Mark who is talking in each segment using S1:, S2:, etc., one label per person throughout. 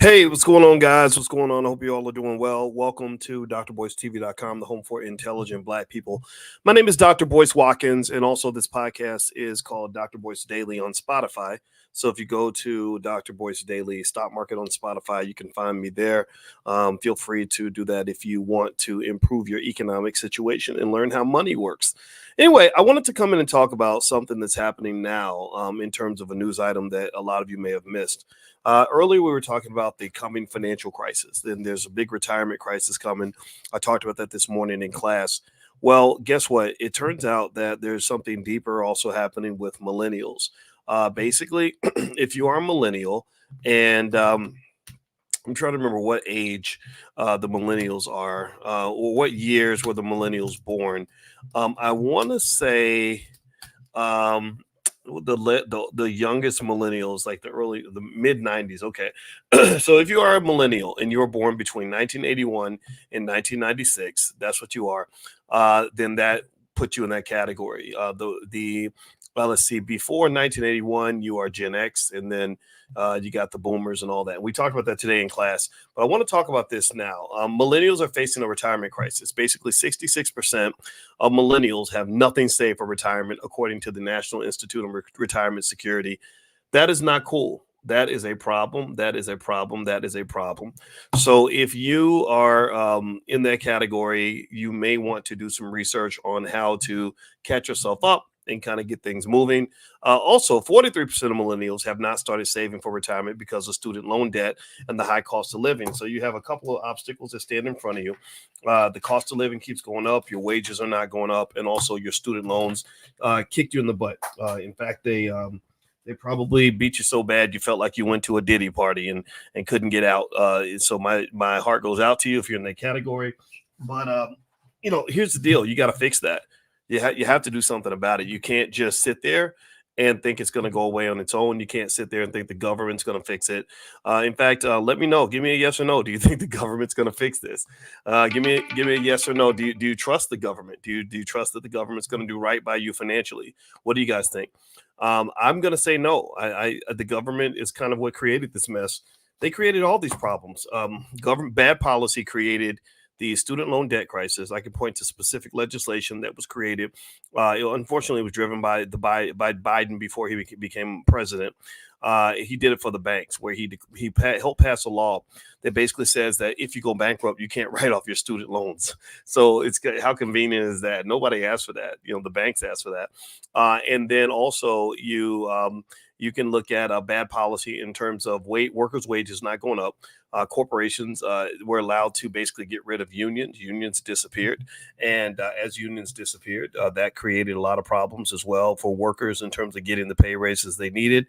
S1: Hey, what's going on, guys? What's going on? I hope you all are doing well. Welcome to drboycetv.com, the home for intelligent Black people. My name is Dr. Boyce Watkins, and also this podcast is called Dr. Boyce Daily on Spotify. So if you go to Dr. Boyce Daily Stock Market on Spotify, you can find me there. Feel free to do that if you want to improve your economic situation and learn how money works. Anyway, I wanted to come in and talk about something that's happening now in terms of a news item that a lot of you may have missed. Earlier, we were talking about the coming financial crisis. Then there's a big retirement crisis coming. I talked about that this morning in class. Well, guess what? It turns out that there's something deeper also happening with millennials. Basically, if you are a millennial, and I'm trying to remember what age the millennials are, or what years were the millennials born. I want to say the youngest millennials, like the mid 90s. Okay. So if you are a millennial and you were born between 1981 and 1996, that's what you are, then that puts you in that category. Let's see, before 1981 you are Gen X, and then you got the boomers and all that. We talked about that today in class, but I want to talk about this now. Millennials are facing a retirement crisis. Basically 66% of millennials have nothing saved for retirement, according to the National Institute of Retirement Security. That is not cool. That is a problem. That is a problem. That is a problem. So if you are in that category, you may want to do some research on how to catch yourself up and kind of get things moving. Also, 43% of millennials have not started saving for retirement because of student loan debt and the high cost of living. So you have a couple of obstacles that stand in front of you. The cost of living keeps going up. Your wages are not going up. And also your student loans kicked you in the butt. In fact, they probably beat you so bad you felt like you went to a Diddy party and couldn't get out. So my heart goes out to you if you're in that category. But, here's the deal. You got to fix that. You have to do something about it. You can't just sit there and think it's going to go away on its own. You can't sit there and think the government's going to fix it. In fact, let me know. Give me a yes or no. Do you think the government's going to fix this? Give me a yes or no. Do you trust the government? Do you trust that the government's going to do right by you financially? What do you guys think? I'm going to say no. The government is kind of what created this mess. They created all these problems. Government bad policy created the student loan debt crisis. I can point to specific legislation that was created. Unfortunately, it was driven by Biden before he became president. He did it for the banks, where he helped pass a law that basically says that if you go bankrupt, you can't write off your student loans. So it's how convenient is that? Nobody asked for that. The banks asked for that. And then also you can look at a bad policy in terms of workers' wages not going up. Corporations were allowed to basically get rid of unions. Unions disappeared. And as unions disappeared, that created a lot of problems as well for workers in terms of getting the pay raises they needed.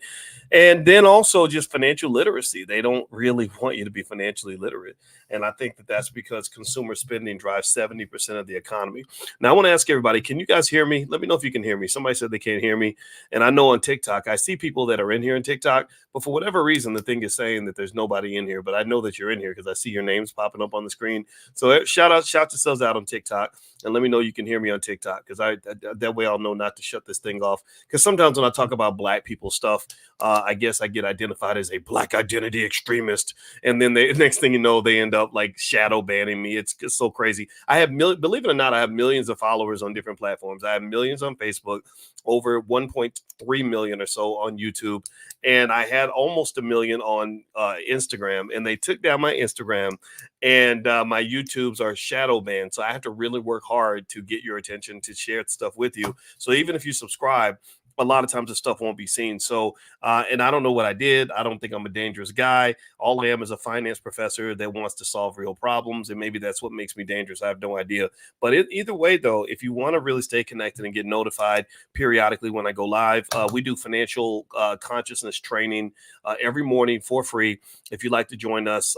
S1: And then also just financial literacy. They don't really want you to be financially literate. And I think that that's because consumer spending drives 70% of the economy. Now, I want to ask everybody, can you guys hear me? Let me know if you can hear me. Somebody said they can't hear me. And I know on TikTok, I see people that are in here on TikTok, but for whatever reason, the thing is saying that there's nobody in here. But I know that you're in here because I see your names popping up on the screen. So shout yourselves out on TikTok and let me know you can hear me on TikTok, because that way I'll know not to shut this thing off. Because sometimes when I talk about Black people stuff, I guess I get identified as a Black identity extremist, and then the next thing you know, they end up like shadow banning me. It's just so crazy. Believe it or not, I have millions of followers on different platforms. I have millions on Facebook, over 1.3 million or so on YouTube, and I had almost 1 million on Instagram, and they took down my Instagram, and my YouTubes are shadow banned. So I have to really work hard to get your attention to share stuff with you. So even if you subscribe, a lot of times the stuff won't be seen. So, and I don't know what I did. I don't think I'm a dangerous guy. All I am is a finance professor that wants to solve real problems. And maybe that's what makes me dangerous. I have no idea. But either way, though, if you want to really stay connected and get notified periodically when I go live, we do financial consciousness training every morning for free. If you'd like to join us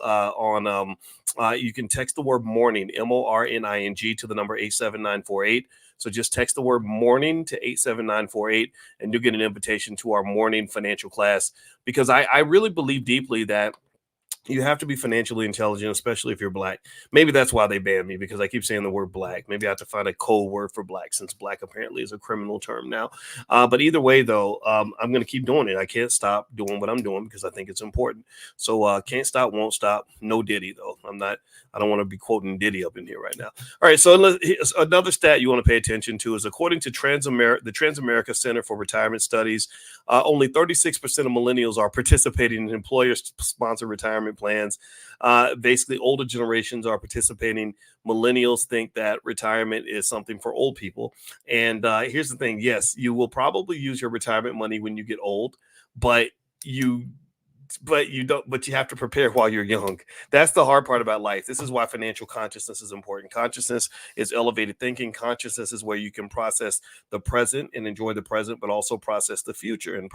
S1: you can text the word morning, MORNING, to the number 87948. So just text the word morning to 87948 and you'll get an invitation to our morning financial class, because I really believe deeply that You have to be financially intelligent, especially if you're black. Maybe that's why they banned me, because I keep saying the word black. Maybe I have to find a code word for black, since black apparently is a criminal term now. But either way, though, I'm going to keep doing it. I can't stop doing what I'm doing because I think it's important. So can't stop, won't stop. No Diddy though. I'm not. I don't want to be quoting Diddy up in here right now. All right. So another stat you want to pay attention to is, according to the Transamerica Center for Retirement Studies, only 36% of millennials are participating in employer-sponsored retirement plans. Basically, older generations are participating. Millennials think that retirement is something for old people. And here's the thing: yes, you will probably use your retirement money when you get old, but you you don't, but you have to prepare while you're young. That's the hard part about life. This is why financial consciousness is important. Consciousness is elevated thinking. Consciousness is where you can process the present and enjoy the present, but also process the future and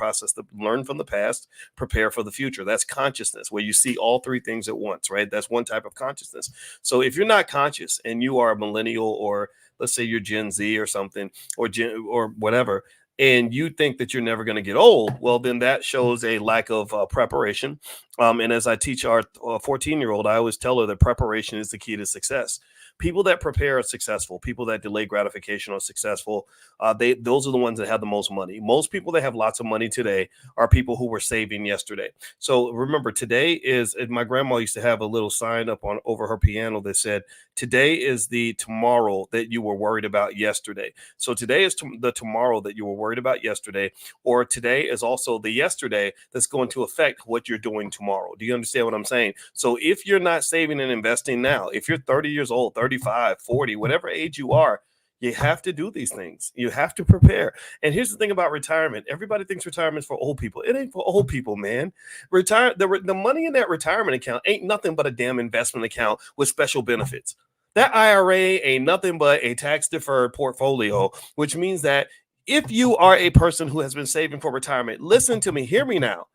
S1: learn from the past, prepare for the future. That's consciousness, where you see all three things at once, right? That's one type of consciousness. So if you're not conscious and you are a millennial, or let's say you're Gen Z or something, or whatever, and you think that you're never going to get old, well, then that shows a lack of preparation. And as I teach our 14-year-old, I always tell her that preparation is the key to success. People that prepare are successful. People that delay gratification are successful. Those are the ones that have the most money. Most people that have lots of money today are people who were saving yesterday. So remember, today is, my grandma used to have a little sign up on over her piano that said, "Today is the tomorrow that you were worried about yesterday." So today is the tomorrow that you were worried about yesterday, or today is also the yesterday that's going to affect what you're doing tomorrow. Do you understand what I'm saying? So if you're not saving and investing now, if you're 30 years old, 35, 40, whatever age you are, you have to do these things. You have to prepare. And here's the thing about retirement. Everybody thinks retirement is for old people. It ain't for old people, man. The money in that retirement account ain't nothing but a damn investment account with special benefits. That IRA ain't nothing but a tax deferred portfolio, which means that if you are a person who has been saving for retirement, listen to me, hear me now.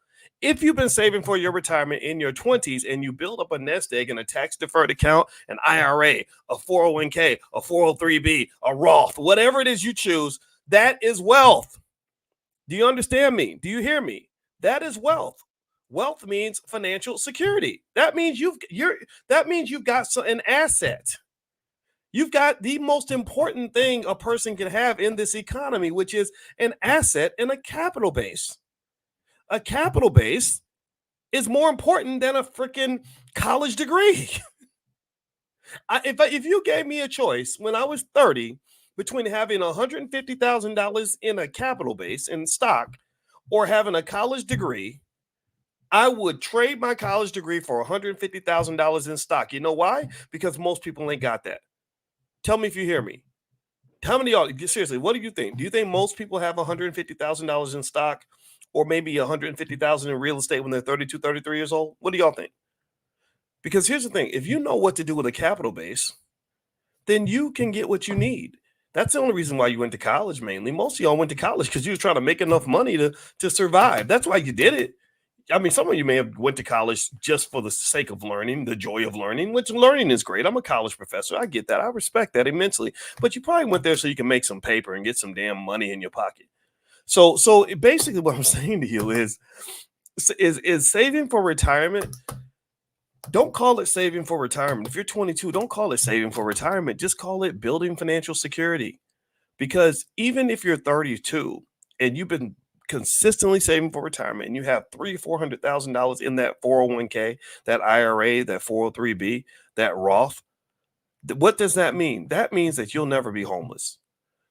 S1: If you've been saving for your retirement in your 20s and you build up a nest egg in a tax deferred account, an IRA, a 401k, a 403b, a Roth, whatever it is you choose, that is wealth. Do you understand me? Do you hear me? That is wealth. Wealth means financial security. That means you've got an asset. You've got the most important thing a person can have in this economy, which is an asset and a capital base. A capital base is more important than a freaking college degree. If you gave me a choice when I was 30 between having $150,000 in a capital base in stock or having a college degree, I would trade my college degree for $150,000 in stock. You know why? Because most people ain't got that. Tell me if you hear me. How many of y'all, seriously, what do you think? Do you think most people have $150,000 in stock, or maybe $150,000 in real estate when they're 32, 33 years old? What do y'all think? Because here's the thing: if you know what to do with a capital base, then you can get what you need. That's the only reason why you went to college. Mainly, most of y'all went to college because you was trying to make enough money to survive. That's why you did it. I mean, some of you may have went to college just for the sake of learning, the joy of learning, which learning is great. I'm a college professor. I get that. I respect that immensely. But you probably went there so you can make some paper and get some damn money in your pocket. So basically what I'm saying to you is saving for retirement. Don't call it saving for retirement. If you're 22, don't call it saving for retirement. Just call it building financial security. Because even if you're 32 and you've been consistently saving for retirement and you have $300,000-$400,000 in that 401k, that IRA, that 403b, that Roth, what does that mean? That means that you'll never be homeless.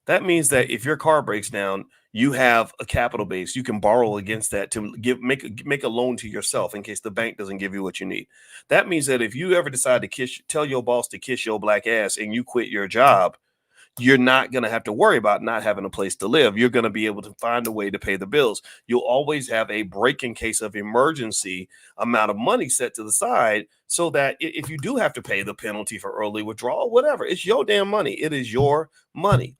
S1: That means that if your car breaks down, you have a capital base. You can borrow against that to make a loan to yourself in case the bank doesn't give you what you need. That means that if you ever decide to tell your boss to kiss your black ass and you quit your job, you're not going to have to worry about not having a place to live. You're going to be able to find a way to pay the bills. You'll always have a break in case of emergency amount of money set to the side so that if you do have to pay the penalty for early withdrawal, whatever, it's your damn money. It is your money.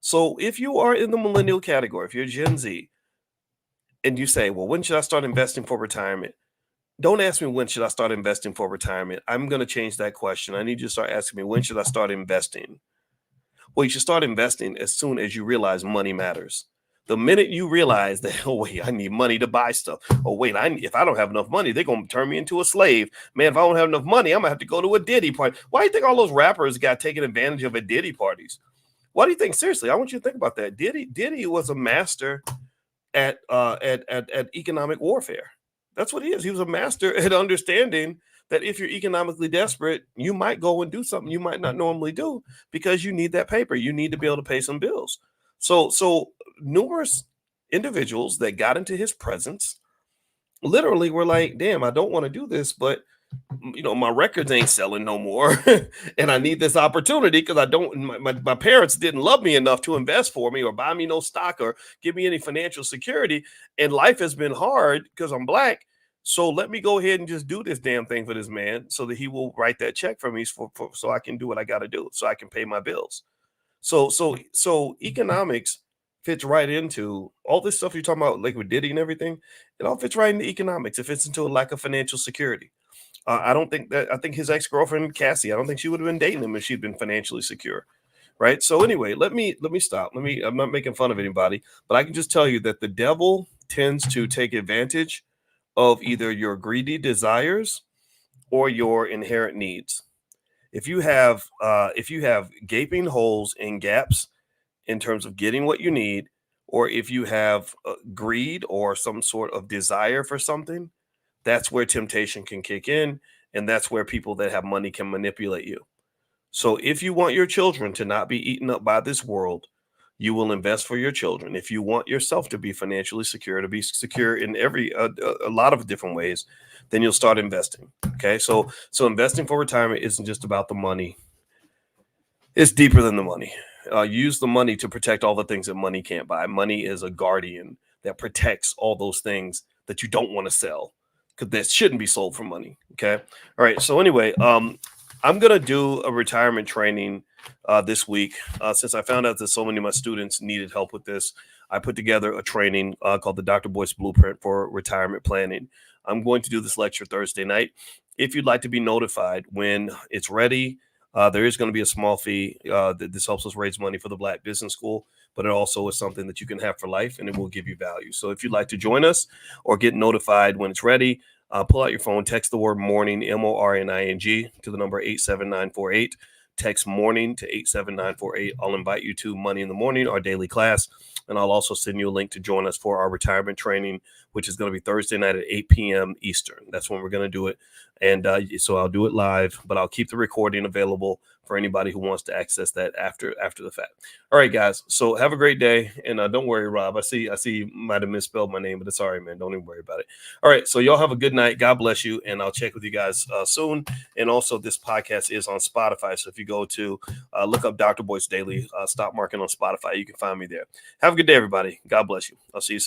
S1: So if you are in the millennial category, if you're Gen Z, and you say, well, when should I start investing for retirement? Don't ask me when should I start investing for retirement. I'm going to change that question. I need you to start asking me, when should I start investing? Well, you should start investing as soon as you realize money matters. The minute you realize that, oh wait, I need money to buy stuff. Oh wait, if I don't have enough money, they're gonna turn me into a slave. Man, if I don't have enough money, I'm gonna have to go to a Diddy party. Why do you think all those rappers got taken advantage of at Diddy parties? Why do you think? Seriously, I want you to think about that. Diddy was a master at economic warfare. That's what he is. He was a master at understanding that if you're economically desperate, you might go and do something you might not normally do because you need that paper. You need to be able to pay some bills. So numerous individuals that got into his presence literally were like, damn, I don't want to do this, but my records ain't selling no more. And I need this opportunity because I don't, my parents didn't love me enough to invest for me or buy me no stock or give me any financial security. And life has been hard because I'm Black. So let me go ahead and just do this damn thing for this man so that he will write that check for me so I can do what I got to do so I can pay my bills. So economics fits right into all this stuff you're talking about, like with Diddy and everything. It all fits right into economics. It fits into a lack of financial security. I don't think that. I think his ex-girlfriend Cassie, I don't think she would have been dating him if she'd been financially secure, right? So anyway, let me stop. I'm not making fun of anybody, but I can just tell you that the devil tends to take advantage of either your greedy desires or your inherent needs. If you have gaping holes and gaps in terms of getting what you need, or if you have greed or some sort of desire for something, that's where temptation can kick in. And that's where people that have money can manipulate you. So if you want your children to not be eaten up by this world, you will invest for your children. If you want yourself to be financially secure, to be secure in a lot of different ways, then you'll start investing. Okay. So investing for retirement isn't just about the money. It's deeper than the money. Use the money to protect all the things that money can't buy. Money is a guardian that protects all those things that you don't want to sell because that shouldn't be sold for money. Okay. All right. So anyway, I'm gonna do a retirement training this week since I found out that so many of my students needed help with this. I put together a training called the Dr. Boyce Blueprint for Retirement Planning. I'm going to do this lecture Thursday night. If you'd like to be notified when it's ready, there is going to be a small fee. This helps us raise money for the Black Business School, but it also is something that you can have for life and it will give you value. So if you'd like to join us or get notified when it's ready, pull out your phone, text the word morning, MORNING, to the number 87948. Text morning to 87948. I'll invite you to Money in the Morning, our daily class. And I'll also send you a link to join us for our retirement training, which is going to be Thursday night at 8 p.m. Eastern. That's when we're going to do it. And so I'll do it live, but I'll keep the recording available for anybody who wants to access that after the fact. All right, guys. So have a great day. And don't worry, Rob. I see you might have misspelled my name, but it's all right, man. Don't even worry about it. All right. So y'all have a good night. God bless you. And I'll check with you guys soon. And also this podcast is on Spotify. So if you go to look up Dr. Boyce Daily Stock Market on Spotify, you can find me there. Have a good day, everybody. God bless you. I'll see you soon.